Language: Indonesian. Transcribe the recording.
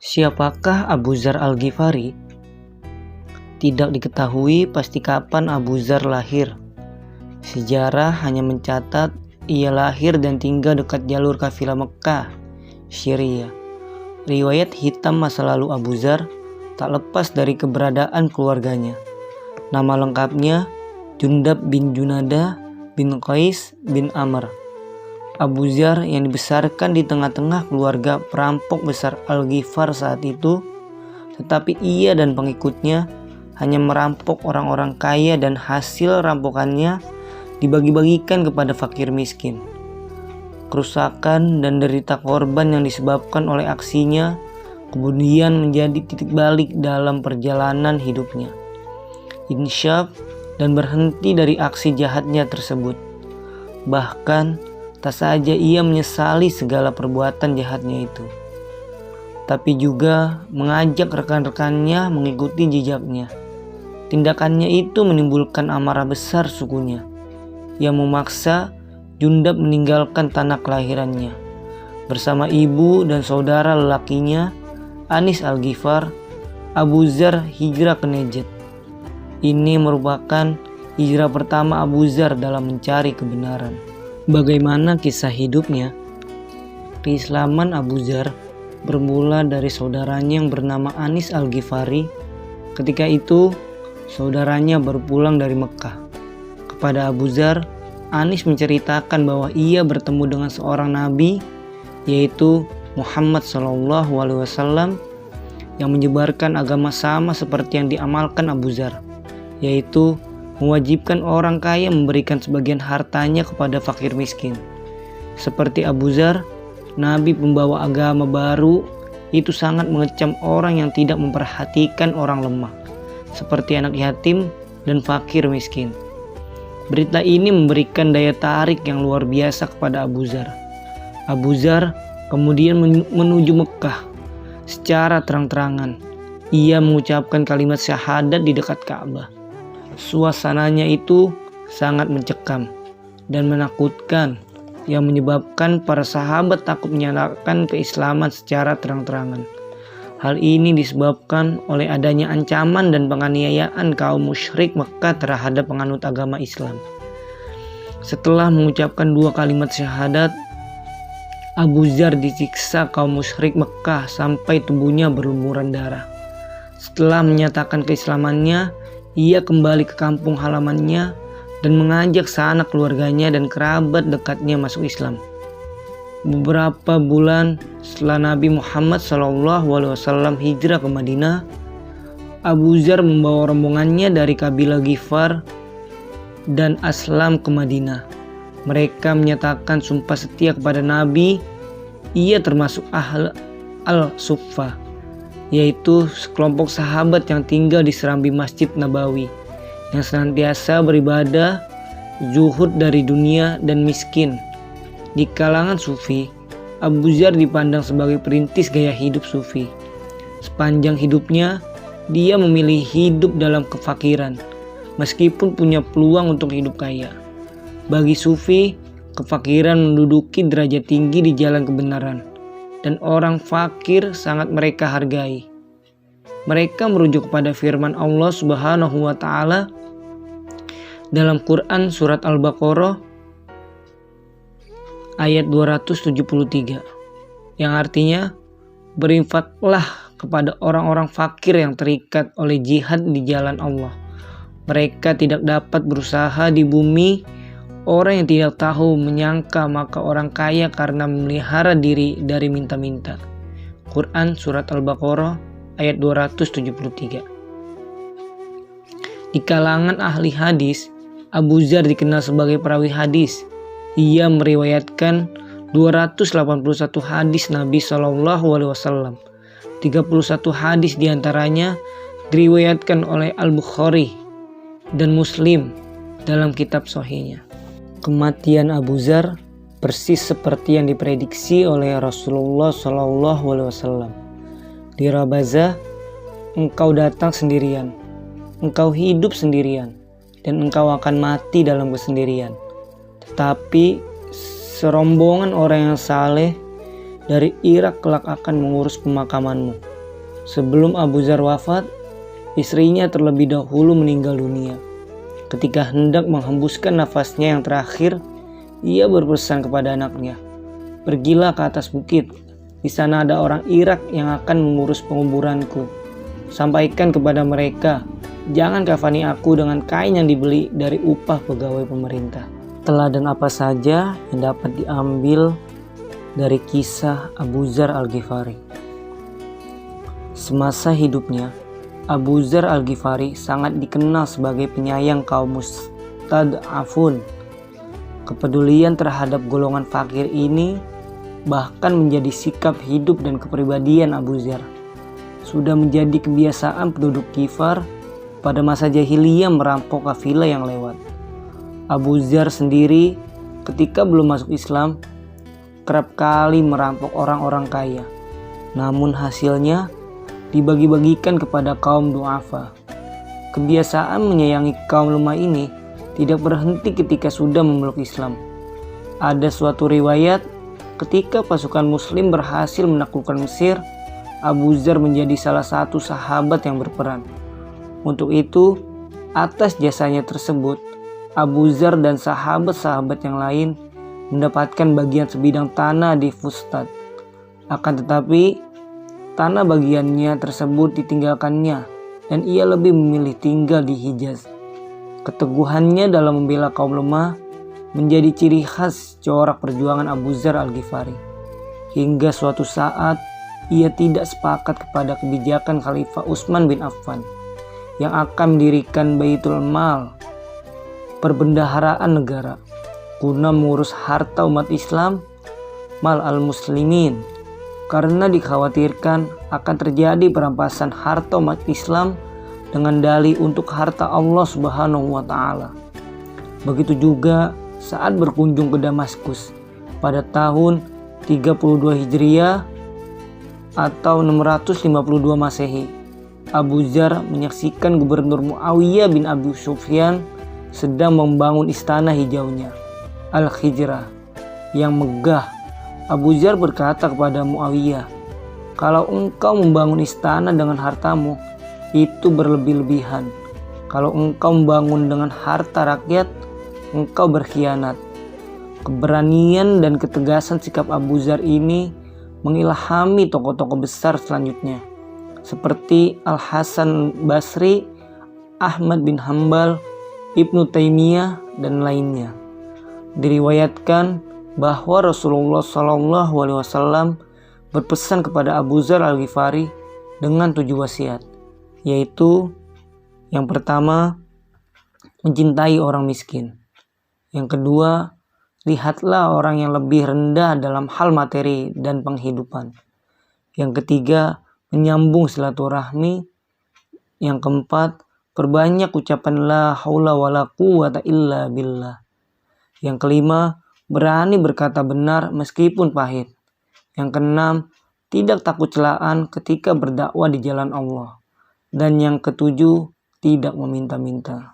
Siapakah Abu Dzar Al-Ghifari? Tidak diketahui pasti kapan Abu Dzar lahir. Sejarah hanya mencatat ia lahir dan tinggal dekat jalur kafilah Mekah, Syria. Riwayat hitam masa lalu Abu Dzar tak lepas dari keberadaan keluarganya. Nama lengkapnya Jundab bin Junadah bin Qais bin Amr. Abu Dzar yang dibesarkan di tengah-tengah keluarga perampok besar Al-Ghifar saat itu, tetapi ia dan pengikutnya hanya merampok orang-orang kaya dan hasil rampokannya dibagi-bagikan kepada fakir miskin. Kerusakan dan derita korban yang disebabkan oleh aksinya kemudian menjadi titik balik dalam perjalanan hidupnya. Insyaf dan berhenti dari aksi jahatnya tersebut. Bahkan tak saja ia menyesali segala perbuatan jahatnya itu, tapi juga mengajak rekan-rekannya mengikuti jejaknya. Tindakannya itu menimbulkan amarah besar sukunya, yang memaksa Jundab meninggalkan tanah kelahirannya. Bersama ibu dan saudara lelakinya, Anis Al-Ghifar, Abu Dzar hijrah ke Najd. Ini merupakan hijrah pertama Abu Dzar dalam mencari kebenaran. Bagaimana kisah hidupnya? Keislaman Abu Dzar bermula dari saudaranya yang bernama Anis Al-Ghifari. Ketika itu, saudaranya baru pulang dari Mekah. Kepada Abu Dzar, Anis menceritakan bahwa ia bertemu dengan seorang nabi, yaitu Muhammad SAW, yang menyebarkan agama sama seperti yang diamalkan Abu Dzar, yaitu mewajibkan orang kaya memberikan sebagian hartanya kepada fakir miskin. Seperti Abu Dzar, Nabi pembawa agama baru itu sangat mengecam orang yang tidak memperhatikan orang lemah, seperti anak yatim dan fakir miskin. Berita ini memberikan daya tarik yang luar biasa kepada Abu Dzar. Abu Dzar kemudian menuju Mekah secara terang-terangan. Ia mengucapkan kalimat syahadat di dekat Ka'bah. Suasananya itu sangat mencekam dan menakutkan, yang menyebabkan para sahabat takut menyatakan keislaman secara terang-terangan. Hal ini disebabkan oleh adanya ancaman dan penganiayaan kaum musyrik Mekah terhadap penganut agama Islam. Setelah mengucapkan 2 kalimat syahadat, Abu Dzar disiksa kaum musyrik Mekah sampai tubuhnya berlumuran darah. Setelah menyatakan keislamannya, ia kembali ke kampung halamannya dan mengajak sanak keluarganya dan kerabat dekatnya masuk Islam. Beberapa bulan setelah Nabi Muhammad SAW hijrah ke Madinah, Abu Dzar membawa rombongannya dari kabilah Ghifar dan Aslam ke Madinah. Mereka menyatakan sumpah setia kepada Nabi. Ia termasuk Ahl al-Suffah, yaitu sekelompok sahabat yang tinggal di serambi Masjid Nabawi, yang senantiasa beribadah, zuhud dari dunia dan miskin. Di kalangan sufi, Abu Dzar dipandang sebagai perintis gaya hidup sufi. Sepanjang hidupnya, dia memilih hidup dalam kefakiran, meskipun punya peluang untuk hidup kaya. Bagi sufi, kefakiran menduduki derajat tinggi di jalan kebenaran, dan orang fakir sangat mereka hargai. Mereka merujuk kepada firman Allah Subhanahu wa Ta'ala dalam Quran surat Al-Baqarah ayat 273, yang artinya, berinfaklah kepada orang-orang fakir yang terikat oleh jihad di jalan Allah. Mereka tidak dapat berusaha di bumi. Orang yang tidak tahu menyangka maka orang kaya karena memelihara diri dari minta-minta. Quran surat Al-Baqarah ayat 273. Di kalangan ahli hadis, Abu Dzar dikenal sebagai perawi hadis. Ia meriwayatkan 281 hadis Nabi SAW. 31 hadis diantaranya diriwayatkan oleh Al-Bukhari dan Muslim dalam kitab Sahihnya. Kematian Abu Dzar persis seperti yang diprediksi oleh Rasulullah SAW. Di Rabazah, engkau datang sendirian, engkau hidup sendirian, dan engkau akan mati dalam kesendirian. Tetapi serombongan orang yang saleh dari Irak kelak akan mengurus pemakamanmu. Sebelum Abu Dzar wafat, istrinya terlebih dahulu meninggal dunia. Ketika hendak menghembuskan nafasnya yang terakhir, ia berpesan kepada anaknya, "Pergilah ke atas bukit. Di sana ada orang Irak yang akan mengurus penguburanku. Sampaikan kepada mereka, jangan kafani aku dengan kain yang dibeli dari upah pegawai pemerintah." Teladan apa saja yang dapat diambil dari kisah Abu Dzar Al-Ghifari? Semasa hidupnya, Abu Dzar Al-Ghifari sangat dikenal sebagai penyayang kaum mustad'afun. Kepedulian terhadap golongan fakir ini bahkan menjadi sikap hidup dan kepribadian Abu Dzar. Sudah menjadi kebiasaan penduduk Ghifar pada masa jahiliyah merampok kafilah yang lewat. Abu Dzar sendiri ketika belum masuk Islam kerap kali merampok orang-orang kaya. Namun hasilnya dibagi-bagikan kepada kaum du'afa. Kebiasaan menyayangi kaum lemah ini tidak berhenti ketika sudah memeluk Islam. Ada suatu riwayat ketika pasukan muslim berhasil menaklukkan Mesir, Abu Dzar menjadi salah satu sahabat yang berperan. Untuk itu, atas jasanya tersebut, Abu Dzar dan sahabat-sahabat yang lain mendapatkan bagian sebidang tanah di Fustat. Akan tetapi, tanah bagiannya tersebut ditinggalkannya dan ia lebih memilih tinggal di Hijaz. Keteguhannya dalam membela kaum lemah menjadi ciri khas corak perjuangan Abu Dzar Al-Ghifari. Hingga suatu saat ia tidak sepakat kepada kebijakan Khalifah Utsman bin Affan yang akan mendirikan Baitul Mal, perbendaharaan negara, guna mengurus harta umat Islam, mal al-muslimin, karena dikhawatirkan akan terjadi perampasan harta umat Islam dengan dalih untuk harta Allah Subhanahu wa Ta'ala. Begitu juga saat berkunjung ke Damaskus pada tahun 32 Hijriah atau 652 Masehi, Abu Dzar menyaksikan Gubernur Muawiyah bin Abi Sufyan sedang membangun istana hijaunya, Al-Hijrah, yang megah. Abu Dzar berkata kepada Muawiyah, "Kalau engkau membangun istana dengan hartamu, itu berlebih-lebihan. Kalau engkau membangun dengan harta rakyat, engkau berkhianat." Keberanian dan ketegasan sikap Abu Dzar ini mengilhami tokoh-tokoh besar selanjutnya, seperti Al-Hasan Basri, Ahmad bin Hambal, Ibnu Taimiyah, dan lainnya. Diriwayatkan bahwa Rasulullah SAW berpesan kepada Abu Dzar Al-Ghifari dengan 7 wasiat, yaitu yang pertama, mencintai orang miskin. Yang kedua, lihatlah orang yang lebih rendah dalam hal materi dan penghidupan. Yang ketiga, menyambung silaturahmi. Yang keempat, perbanyak ucapan la haula wala quwwata illa billah. Yang kelima, berani berkata benar meskipun pahit. Yang keenam, tidak takut celaan ketika berdakwah di jalan Allah. Dan yang ketujuh, tidak meminta-minta.